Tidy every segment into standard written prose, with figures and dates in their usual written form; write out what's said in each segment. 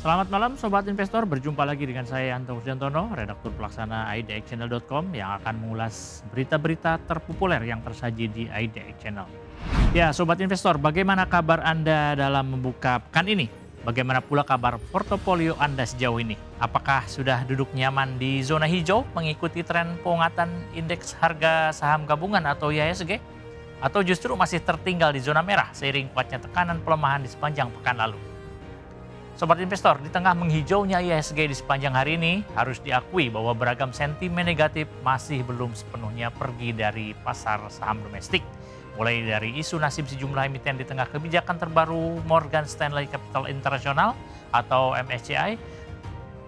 Selamat malam Sobat Investor, berjumpa lagi dengan saya Yanto Urjantono, redaktur pelaksana idxchannel.com yang akan mengulas berita-berita terpopuler yang tersaji di IDX Channel. Ya Sobat Investor, bagaimana kabar Anda dalam membuka pekan ini? Bagaimana pula kabar portofolio Anda sejauh ini? Apakah sudah duduk nyaman di zona hijau mengikuti tren pengungatan indeks harga saham gabungan atau IHSG? Atau justru masih tertinggal di zona merah seiring kuatnya tekanan pelemahan di sepanjang pekan lalu? Sobat Investor, di tengah menghijaunya IHSG di sepanjang hari ini, harus diakui bahwa beragam sentimen negatif masih belum sepenuhnya pergi dari pasar saham domestik. Mulai dari isu nasib sejumlah emiten di tengah kebijakan terbaru Morgan Stanley Capital International atau MSCI,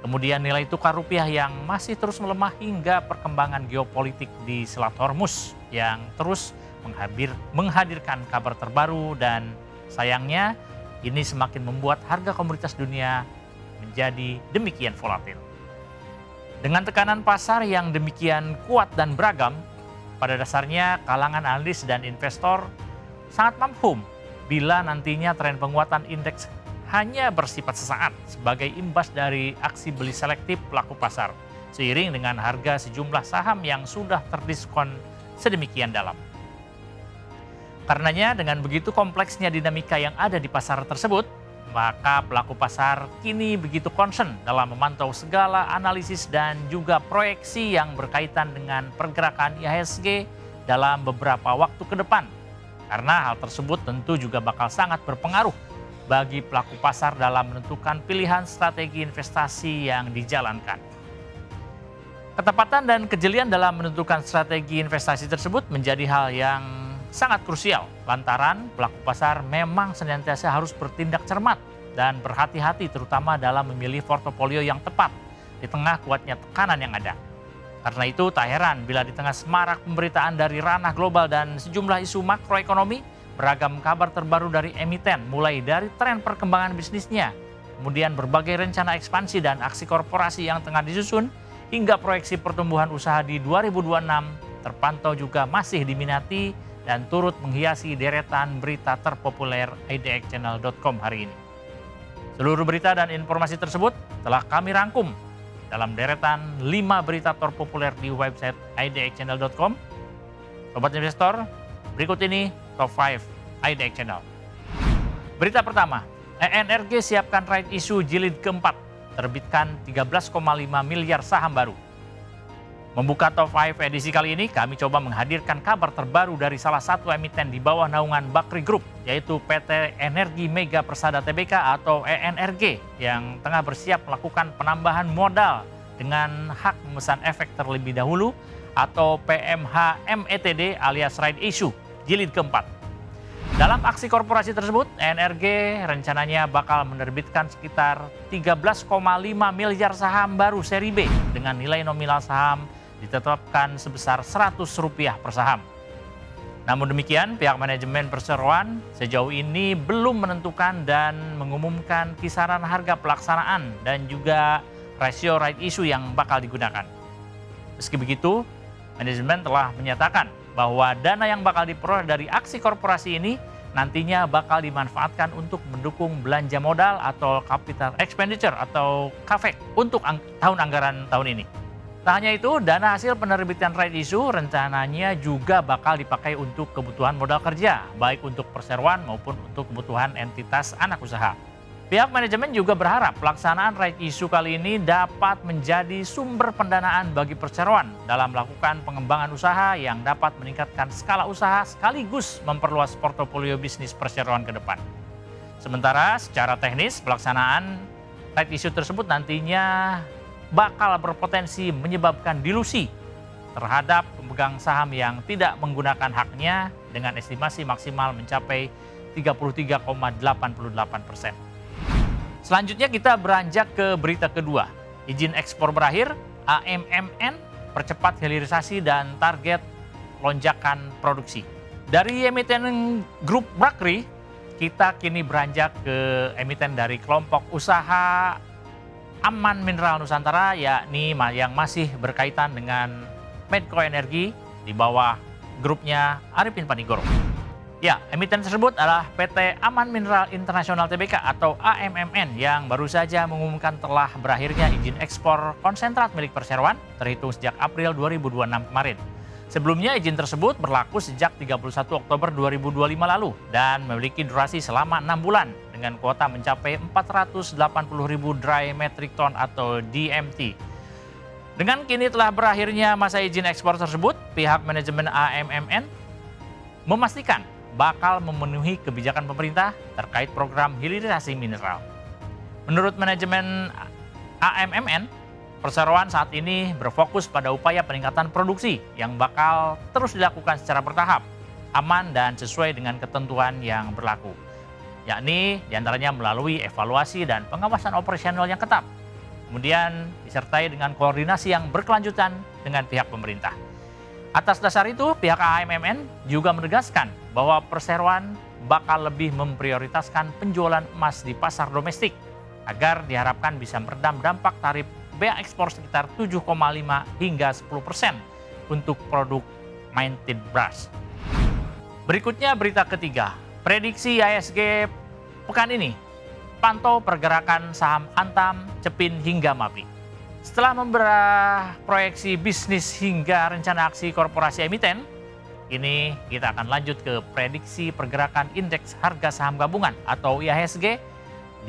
kemudian nilai tukar rupiah yang masih terus melemah hingga perkembangan geopolitik di Selat Hormuz yang terus menghadirkan kabar terbaru dan sayangnya ini semakin membuat harga komoditas dunia menjadi demikian volatil. Dengan tekanan pasar yang demikian kuat dan beragam, pada dasarnya kalangan analis dan investor sangat mafhum bila nantinya tren penguatan indeks hanya bersifat sesaat sebagai imbas dari aksi beli selektif pelaku pasar, seiring dengan harga sejumlah saham yang sudah terdiskon sedemikian dalam. Karenanya dengan begitu kompleksnya dinamika yang ada di pasar tersebut, maka pelaku pasar kini begitu concern dalam memantau segala analisis dan juga proyeksi yang berkaitan dengan pergerakan IHSG dalam beberapa waktu ke depan. Karena hal tersebut tentu juga bakal sangat berpengaruh bagi pelaku pasar dalam menentukan pilihan strategi investasi yang dijalankan. Ketepatan dan kejelian dalam menentukan strategi investasi tersebut menjadi hal yang sangat krusial lantaran pelaku pasar memang senantiasa harus bertindak cermat dan berhati-hati terutama dalam memilih portofolio yang tepat di tengah kuatnya tekanan yang ada. Karena itu tak heran bila di tengah semarak pemberitaan dari ranah global dan sejumlah isu makroekonomi, beragam kabar terbaru dari emiten mulai dari tren perkembangan bisnisnya, kemudian berbagai rencana ekspansi dan aksi korporasi yang tengah disusun, hingga proyeksi pertumbuhan usaha di 2026 terpantau juga masih diminati dan turut menghiasi deretan berita terpopuler idxchannel.com hari ini. Seluruh berita dan informasi tersebut telah kami rangkum dalam deretan 5 berita terpopuler di website idxchannel.com. Sobat Investor, berikut ini Top 5 IDX Channel. Berita pertama, ENRG siapkan right issue jilid keempat, terbitkan 13,5 miliar saham baru. Membuka Top 5 edisi kali ini, kami coba menghadirkan kabar terbaru dari salah satu emiten di bawah naungan Bakri Group, yaitu PT Energi Mega Persada Tbk atau ENRG, yang tengah bersiap melakukan penambahan modal dengan hak memesan efek terlebih dahulu atau PMH-METD alias right issue jilid keempat. Dalam aksi korporasi tersebut, ENRG rencananya bakal menerbitkan sekitar 13,5 miliar saham baru seri B dengan nilai nominal saham ditetapkan sebesar Rp100 per saham. Namun demikian, pihak manajemen perseroan sejauh ini belum menentukan dan mengumumkan kisaran harga pelaksanaan dan juga rasio right issue yang bakal digunakan. Meski begitu, manajemen telah menyatakan bahwa dana yang bakal diperoleh dari aksi korporasi ini nantinya bakal dimanfaatkan untuk mendukung belanja modal atau capital expenditure atau CAPEX untuk tahun anggaran tahun ini. Tak hanya itu, dana hasil penerbitan right issue rencananya juga bakal dipakai untuk kebutuhan modal kerja, baik untuk perseroan maupun untuk kebutuhan entitas anak usaha. Pihak manajemen juga berharap pelaksanaan right issue kali ini dapat menjadi sumber pendanaan bagi perseroan dalam melakukan pengembangan usaha yang dapat meningkatkan skala usaha sekaligus memperluas portofolio bisnis perseroan ke depan. Sementara secara teknis pelaksanaan right issue tersebut nantinya bakal berpotensi menyebabkan dilusi terhadap pemegang saham yang tidak menggunakan haknya dengan estimasi maksimal mencapai 33,88%. Selanjutnya kita beranjak ke berita kedua. Izin ekspor berakhir, AMMN percepat hilirisasi dan target lonjakan produksi. Dari emiten grup Bakri, kita kini beranjak ke emiten dari kelompok usaha Aman Mineral Nusantara, yakni yang masih berkaitan dengan Medco Energi di bawah grupnya Arifin Panigoro. Ya, emiten tersebut adalah PT Aman Mineral Internasional Tbk atau AMMN yang baru saja mengumumkan telah berakhirnya izin ekspor konsentrat milik perseroan terhitung sejak April 2026 kemarin. Sebelumnya izin tersebut berlaku sejak 31 Oktober 2025 lalu dan memiliki durasi selama 6 bulan dengan kuota mencapai 480.000 dry metric ton atau DMT. Dengan kini telah berakhirnya masa izin ekspor tersebut, pihak manajemen AMMN memastikan bakal memenuhi kebijakan pemerintah terkait program hilirisasi mineral. Menurut manajemen AMMN, perseroan saat ini berfokus pada upaya peningkatan produksi yang bakal terus dilakukan secara bertahap, aman dan sesuai dengan ketentuan yang berlaku, yakni diantaranya melalui evaluasi dan pengawasan operasional yang ketat, kemudian disertai dengan koordinasi yang berkelanjutan dengan pihak pemerintah. Atas dasar itu, pihak AMMN juga menegaskan bahwa perseroan bakal lebih memprioritaskan penjualan emas di pasar domestik agar diharapkan bisa meredam dampak tarif bea ekspor sekitar 7,5 hingga 10% untuk produk minted brass. Berikutnya berita ketiga, prediksi IHSG pekan ini, pantau pergerakan saham Antam, Cepin hingga MAPI. Setelah proyeksi bisnis hingga rencana aksi korporasi emiten, kini kita akan lanjut ke prediksi pergerakan indeks harga saham gabungan atau IHSG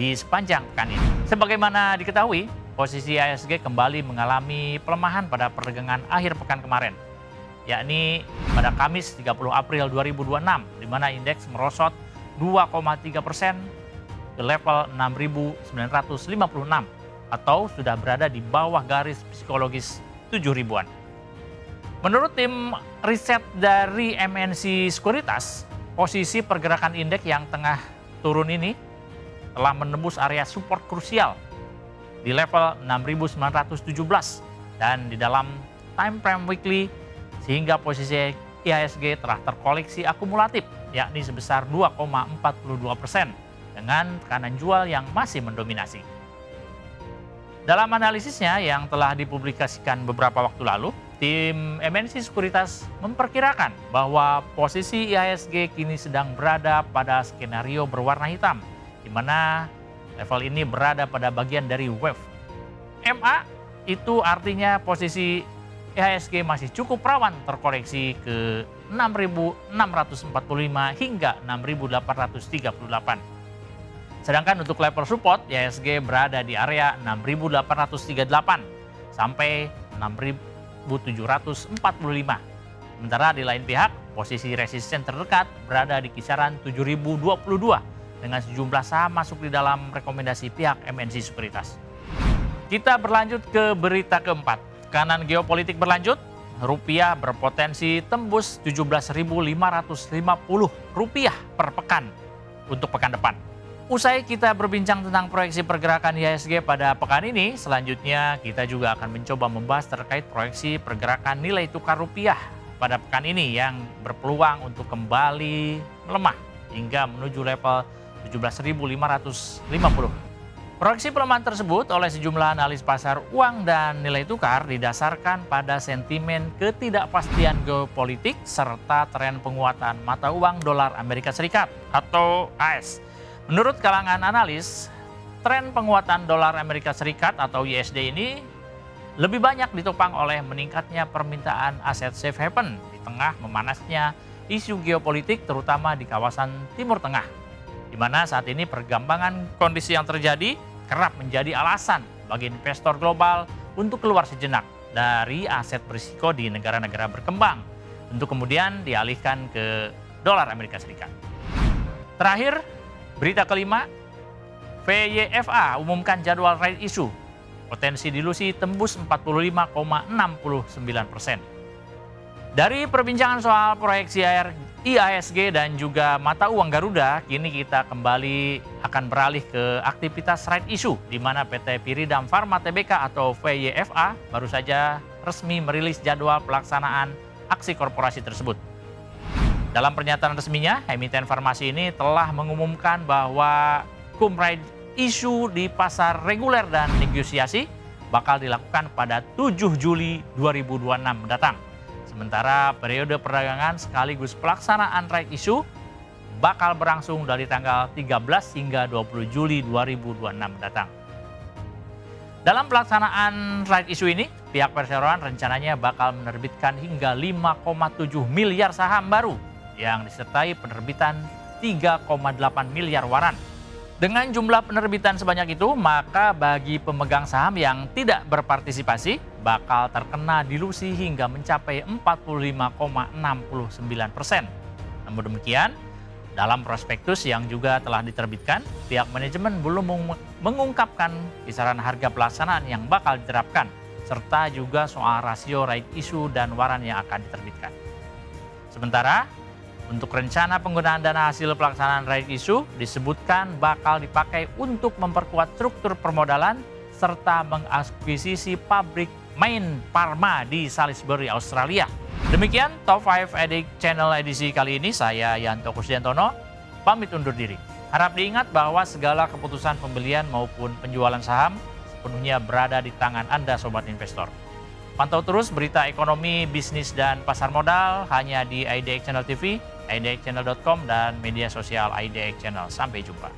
di sepanjang pekan ini. Sebagaimana diketahui, posisi IHSG kembali mengalami pelemahan pada perdagangan akhir pekan kemarin, yakni pada Kamis 30 April 2026, di mana indeks merosot 2,3% ke level 6.956 atau sudah berada di bawah garis psikologis 7 ribuan. Menurut tim riset dari MNC Sekuritas, posisi pergerakan indeks yang tengah turun ini telah menembus area support krusial di level 6.917 dan di dalam time frame weekly sehingga posisi IHSG telah terkoleksi akumulatif yakni sebesar 2,42% dengan tekanan jual yang masih mendominasi. Dalam analisisnya yang telah dipublikasikan beberapa waktu lalu, tim MNC Sekuritas memperkirakan bahwa posisi IHSG kini sedang berada pada skenario berwarna hitam, di mana level ini berada pada bagian dari wave. MA itu artinya posisi IHSG masih cukup rawan terkoreksi ke 6.645 hingga 6.838. Sedangkan untuk level support, IHSG berada di area 6.838 sampai 6.745. Sementara di lain pihak, posisi resisten terdekat berada di kisaran 7.022 dengan sejumlah saham masuk di dalam rekomendasi pihak MNC Sekuritas. Kita berlanjut ke berita keempat. Tekanan geopolitik berlanjut, rupiah berpotensi tembus 17.550 rupiah per pekan untuk pekan depan. Usai kita berbincang tentang proyeksi pergerakan IHSG pada pekan ini, selanjutnya kita juga akan mencoba membahas terkait proyeksi pergerakan nilai tukar rupiah pada pekan ini yang berpeluang untuk kembali melemah hingga menuju level 17.550. Proyeksi pelemahan tersebut oleh sejumlah analis pasar uang dan nilai tukar didasarkan pada sentimen ketidakpastian geopolitik serta tren penguatan mata uang dolar Amerika Serikat atau AS. Menurut kalangan analis, tren penguatan dolar Amerika Serikat atau USD ini lebih banyak ditopang oleh meningkatnya permintaan aset safe haven di tengah memanasnya isu geopolitik terutama di kawasan Timur Tengah, di mana saat ini pergambangan kondisi yang terjadi kerap menjadi alasan bagi investor global untuk keluar sejenak dari aset berisiko di negara-negara berkembang untuk kemudian dialihkan ke dolar Amerika Serikat. Terakhir, berita kelima, VYFA umumkan jadwal right issue. Potensi dilusi tembus 45,69%. Dari perbincangan soal proyeksi IHSG dan juga mata uang Garuda, kini kita kembali akan beralih ke aktivitas right issue, di mana PT Piridam Pharma Tbk atau VYFA baru saja resmi merilis jadwal pelaksanaan aksi korporasi tersebut. Dalam pernyataan resminya, emiten farmasi ini telah mengumumkan bahwa right issue di pasar reguler dan negosiasi bakal dilakukan pada 7 Juli 2026 mendatang. Sementara periode perdagangan sekaligus pelaksanaan right issue bakal berlangsung dari tanggal 13 hingga 20 Juli 2026 mendatang. Dalam pelaksanaan right issue ini, pihak perseroan rencananya bakal menerbitkan hingga 5,7 miliar saham baru yang disertai penerbitan 3,8 miliar waran. Dengan jumlah penerbitan sebanyak itu, maka bagi pemegang saham yang tidak berpartisipasi bakal terkena dilusi hingga mencapai 45,69%. Namun demikian, dalam prospektus yang juga telah diterbitkan, pihak manajemen belum mengungkapkan kisaran harga pelaksanaan yang bakal diterapkan, serta juga soal rasio right issue dan waran yang akan diterbitkan. Sementara, untuk rencana penggunaan dana hasil pelaksanaan right issue disebutkan bakal dipakai untuk memperkuat struktur permodalan serta mengakuisisi pabrik Main Pharma di Salisbury, Australia. Demikian Top 5 Edik Channel edisi kali ini, saya Yanto Kusdiantono, pamit undur diri. Harap diingat bahwa segala keputusan pembelian maupun penjualan saham sepenuhnya berada di tangan Anda Sobat Investor. Pantau terus berita ekonomi, bisnis, dan pasar modal hanya di IDX Channel TV, idxchannel.com, dan media sosial IDX Channel. Sampai jumpa.